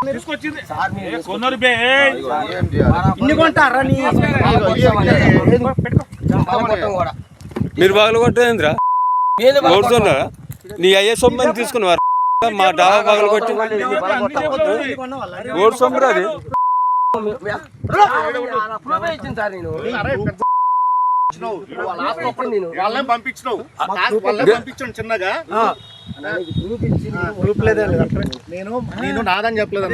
తీసుకొచ్చింది మీరు పగలు కొట్టేంద్రా కొడుతున్నారా నీ అయ్యే సొమ్మని తీసుకున్నారు మా డాబా పగలు కొట్టి ఓడి సొమ్మురా అది పంపించినావు చిన్నగా నేను నాదని చెప్పలేదు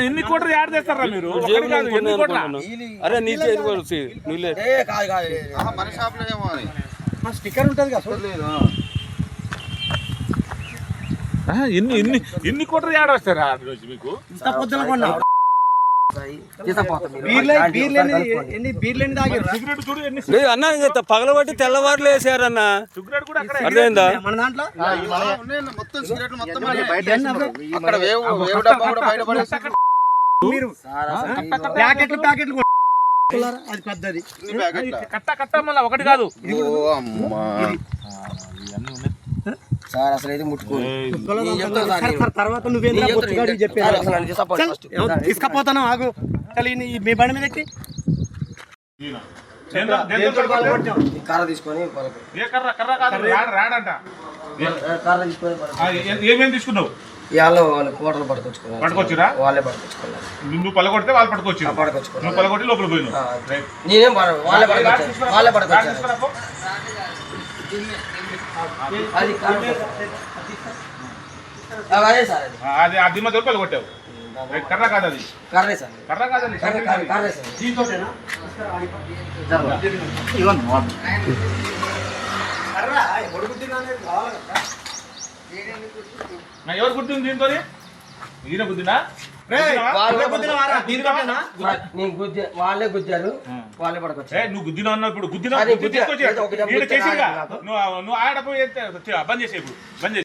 ఎన్ని కోట్లు యాడ్ చేస్తారా మీరు అరే నీ స్టిక్కర్ ఉంటుంది కదా ఎన్ని కోట్లు యాడ్ వస్తారా రోజు మీకు అన్న పగలబట్టి తెల్లవారులు వేసారన్న అర్థమైందా అది పెద్దది కట్ట మళ్ళీ ఒకటి కాదు సార్ అసలు అయితే తర్వాత తీసుకపోతాను ఆగు మీ బండి మీద ఎక్కి కర్ర తీసుకొని ఏమేమి తీసుకున్నావు వాళ్ళు కోటలు పట్టుకొచ్చుకున్నారు వాళ్ళే పట్టుకొచ్చుకున్నారు నువ్వు పలగొడితే వాళ్ళు పట్టుకోవచ్చు నువ్వు పలగొట్టి లోపల పోయినావు నేనేం వాళ్ళే పట్టుకొచ్చారు అదే సార్ అది ఆ దిమ్మ దొరకలు కొట్టావు కర్ర కాదు అది కర్రే సార్ కర్ర కాదు కర్రే సార్ ఎవరు గుర్తుంది దీంతో ఈయన గుద్దినా వాళ్ళే గుద్దారు వాళ్ళే పడుకోవచ్చు నువ్వు గుద్దినా అన్నావు ఇప్పుడు గుద్దినా నువ్వు ఆడపోయి బంద్ చేసే బంద్ చేసి